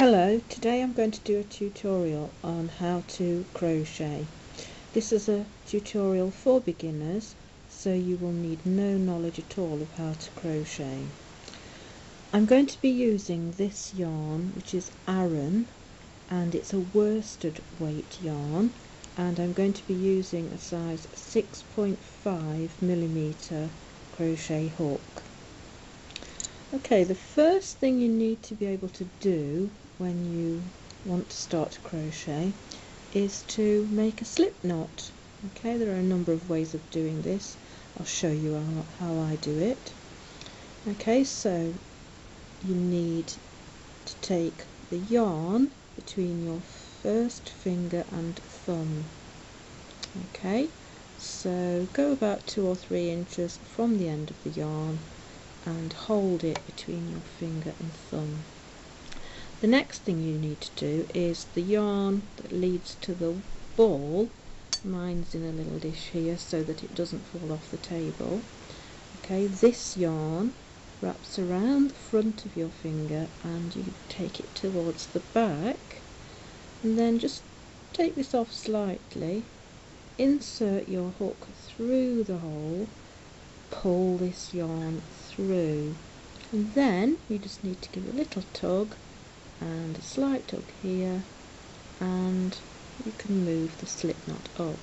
Hello, today I'm going to do a tutorial on how to crochet. This is a tutorial for beginners, so you will need no knowledge at all of how to crochet. I'm going to be using this yarn, which is Aran, and it's a worsted weight yarn, and I'm going to be using a size 6.5mm crochet hook. Okay, the first thing you need to be able to do when you want to start to crochet is to make a slip knot. Okay, there are a number of ways of doing this. I'll show you how I do it. Okay, so you need to take the yarn between your first finger and thumb. Okay, so go about 2 or 3 inches from the end of the yarn and hold it between your finger and thumb. The next thing you need to do is the yarn that leads to the ball. Mine's in a little dish here so that it doesn't fall off the table. Okay, this yarn wraps around the front of your finger and you take it towards the back, and then just take this off slightly, insert your hook through the hole, pull this yarn through, and then you just need to give a little tug and a slight tug here, and you can move the slip knot up.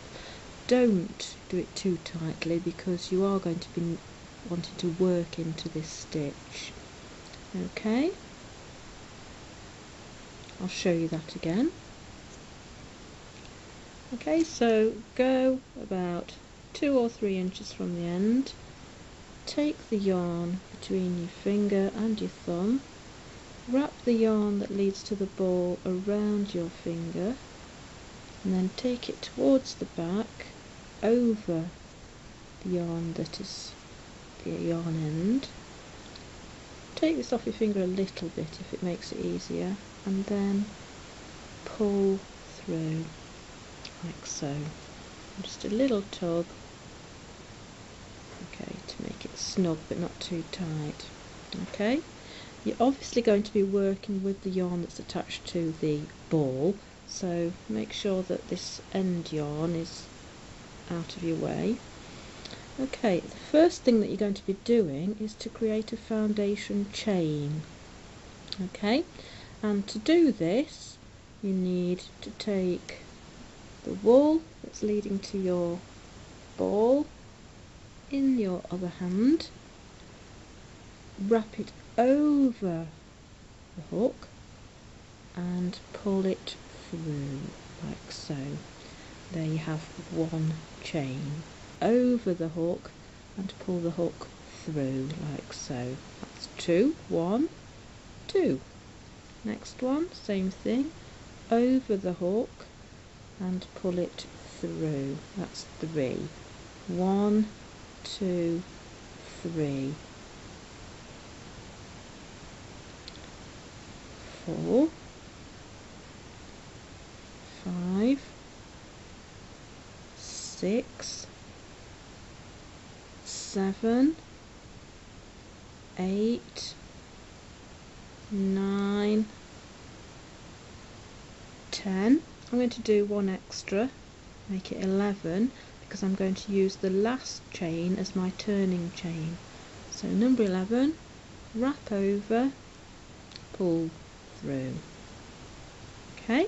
Don't do it too tightly because you are going to be wanting to work into this stitch. Okay, I'll show you that again. Okay, so go about 2 or 3 inches from the end, take the yarn between your finger and your thumb, wrap the yarn that leads to the ball around your finger, and then take it towards the back over the yarn that is the yarn end. Take this off your finger a little bit if it makes it easier, and then pull through like so. Just a little tug, okay, to make it snug but not too tight. Okay, you're obviously going to be working with the yarn that's attached to the ball, so make sure that this end yarn is out of your way. Okay, the first thing that you're going to be doing is to create a foundation chain. Okay, and to do this you need to take the wool that's leading to your ball in your other hand, wrap it over the hook and pull it through like so. There you have one chain. Over the hook and pull the hook through like so. That's 2, 1, 2. Next one, same thing, over the hook and pull it through. That's 3. 1, 2, 3. 4, 5, 6, 7, 8, 9, 10. I'm going to do one extra, make it 11, because I'm going to use the last chain as my turning chain. So number 11, wrap over, pull through. Okay,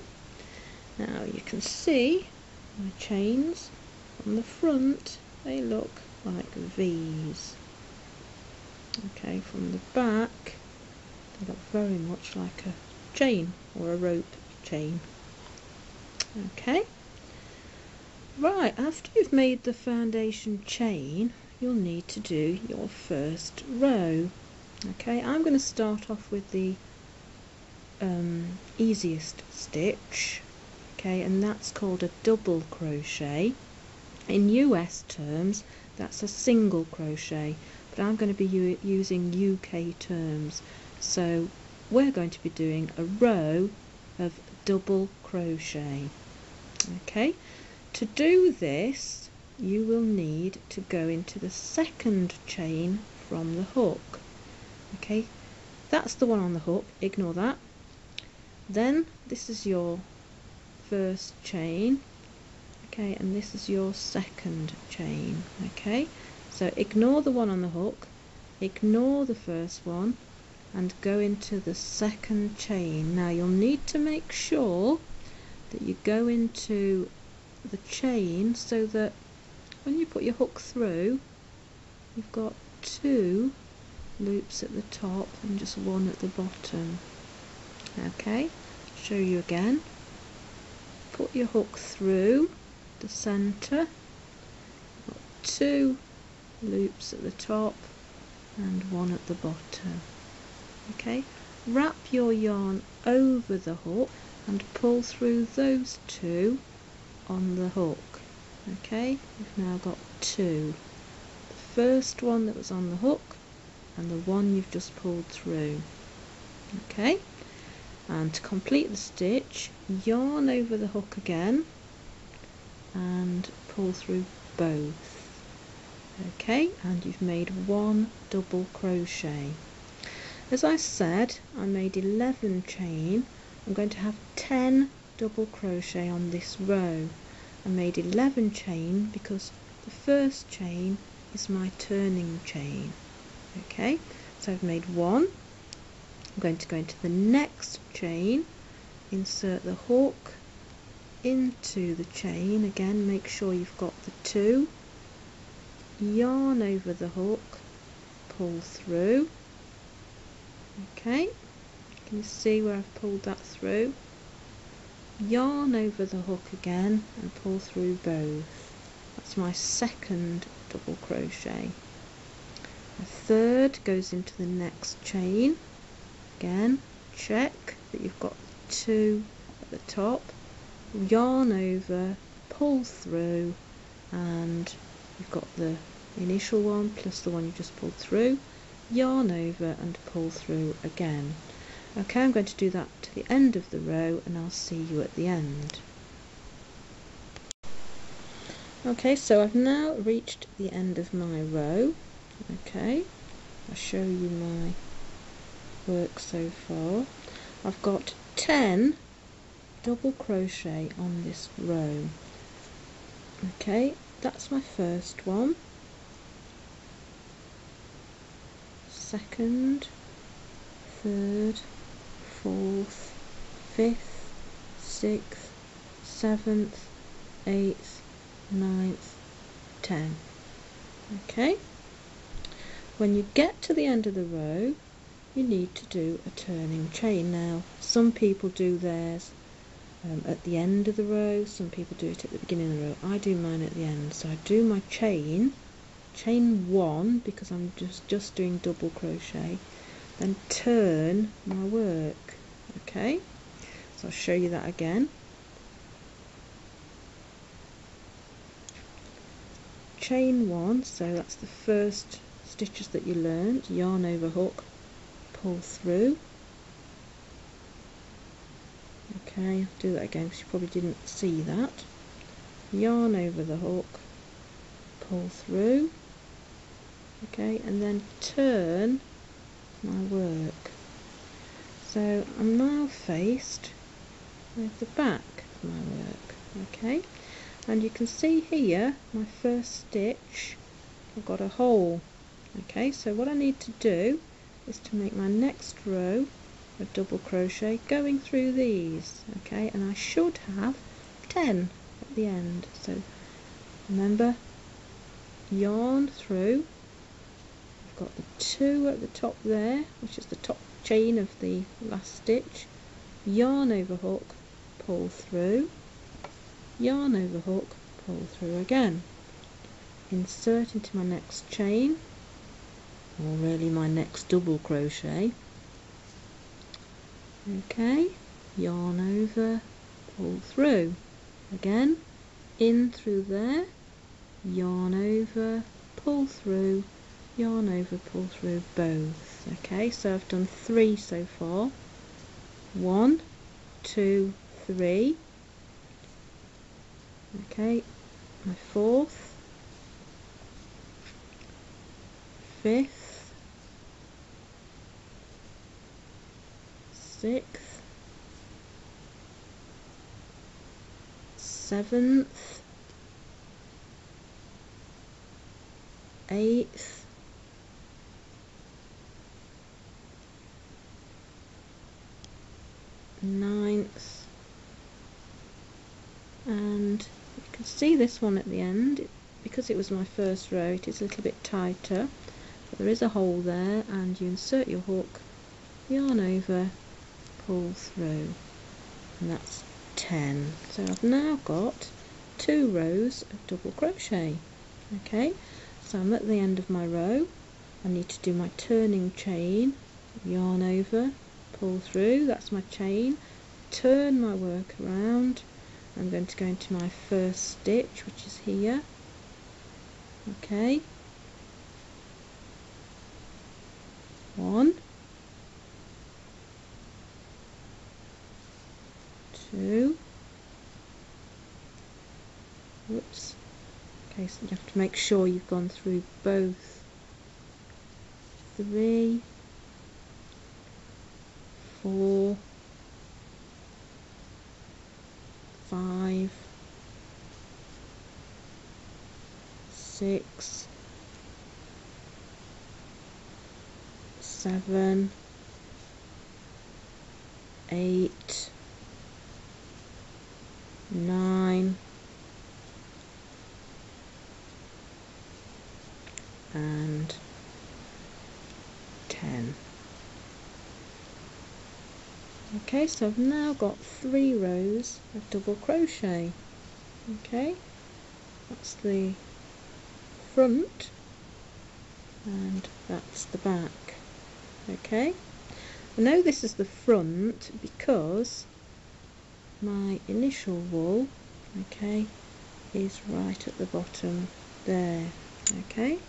now you can see my chains on the front, they look like V's. Okay, from the back they look very much like a chain or a rope chain. Okay, right, after you've made the foundation chain you'll need to do your first row. Okay, I'm going to start off with the easiest stitch, okay, and that's called a double crochet. In US terms that's a single crochet, but I'm going to be using UK terms, so we're going to be doing a row of double crochet. Okay, to do this you will need to go into the second chain from the hook. Okay, that's the one on the hook, ignore that. Then this is your first chain, okay, and this is your second chain, okay. So ignore the one on the hook, ignore the first one, and go into the second chain. Now you'll need to make sure that you go into the chain so that when you put your hook through, you've got 2 loops at the top and just 1 at the bottom. Okay, show you again. Put your hook through the center, got 2 loops at the top and 1 at the bottom. Okay, wrap your yarn over the hook and pull through those 2 on the hook. Okay, you've now got 2. The first one that was on the hook and the one you've just pulled through. Okay, and to complete the stitch, yarn over the hook again and pull through both. Okay, and you've made 1 double crochet. As I said, I made 11 chain. I'm going to have 10 double crochet on this row. I made 11 chain because the first chain is my turning chain. Okay, so I've made 1. I'm going to go into the next chain, insert the hook into the chain, again make sure you've got the 2, yarn over the hook, pull through. Okay, can you see where I've pulled that through? Yarn over the hook again and pull through both. That's my second double crochet. A third goes into the next chain. Again, check that you've got 2 at the top, yarn over, pull through, and you've got the initial one plus the one you just pulled through, yarn over and pull through again. Okay, I'm going to do that to the end of the row and I'll see you at the end. Okay, so I've now reached the end of my row. Okay, I'll show you my work so far. I've got 10 double crochet on this row. Okay, that's my first one, second, third, fourth, fifth, sixth, seventh, eighth, ninth, 10. Okay, when you get to the end of the row you need to do a turning chain. Now some people do theirs at the end of the row, some people do it at the beginning of the row. I do mine at the end, so I do my chain 1 because I'm just doing double crochet, then turn my work. Okay, so I'll show you that again. Chain 1, so that's the first stitches that you learned, yarn over hook, pull through. Okay, I'll do that again because you probably didn't see that. Yarn over the hook, pull through. Okay, and then turn my work. So I'm now faced with the back of my work. Okay, and you can see here my first stitch, I've got a hole. Okay, so what I need to do is to make my next row of double crochet going through these. Okay, and I should have 10 at the end. So remember, yarn through. I've got the 2 at the top there, which is the top chain of the last stitch, yarn over hook, pull through, yarn over hook, pull through again, insert into my next chain, or really my next double crochet. Okay, yarn over, pull through again, in through there, yarn over, pull through, yarn over, pull through both. Okay, so I've done 3 so far. 1, 2, 3. Okay, my 4th, 5th, 6th, 7th, 8th, 9th, and you can see this one at the end. Because it was my first row, it is a little bit tighter, but there is a hole there, and you insert your hook, yarn over, pull through, and that's 10. So I've now got 2 rows of double crochet. Okay, so I'm at the end of my row. I need to do my turning chain, yarn over, pull through, that's my chain, turn my work around. I'm going to go into my first stitch, which is here. Okay, 1, 2, whoops, okay, so you have to make sure you've gone through both, 3, 4, 5, 6, 7, 8, 9, and 10. Okay, so I've now got 3 rows of double crochet. Okay, that's the front and that's the back. Okay, I know this is the front because my initial wool, okay, is right at the bottom there. Okay,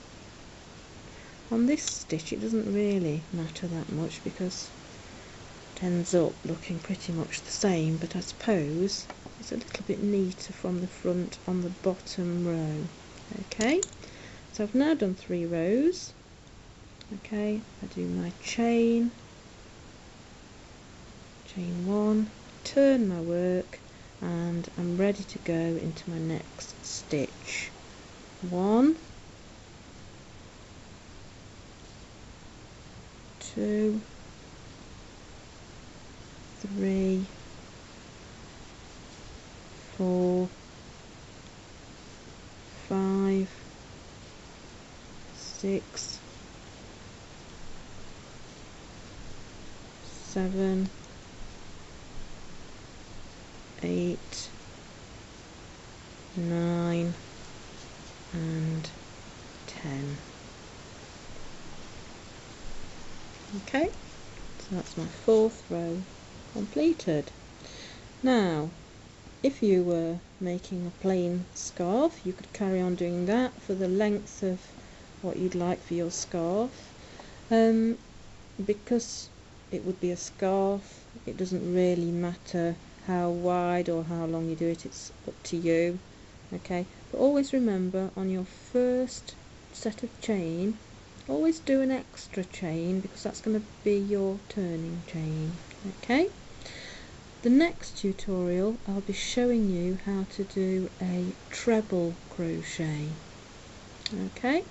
on this stitch it doesn't really matter that much because it ends up looking pretty much the same, but I suppose it's a little bit neater from the front on the bottom row. Okay, so I've now done 3 rows. Okay, I do my chain 1, turn my work, and I'm ready to go into my next stitch. 1, 2, 3, 4, 5, 6, 7, 8, 9, and 10. Okay, so that's my 4th row completed. Now, if you were making a plain scarf, you could carry on doing that for the length of what you'd like for your scarf. Because it would be a scarf, it doesn't really matter how wide or how long you do it, it's up to you. Okay, but always remember, on your first set of chain, always do an extra chain because that's going to be your turning chain. Okay, the next tutorial I'll be showing you how to do a treble crochet. Okay.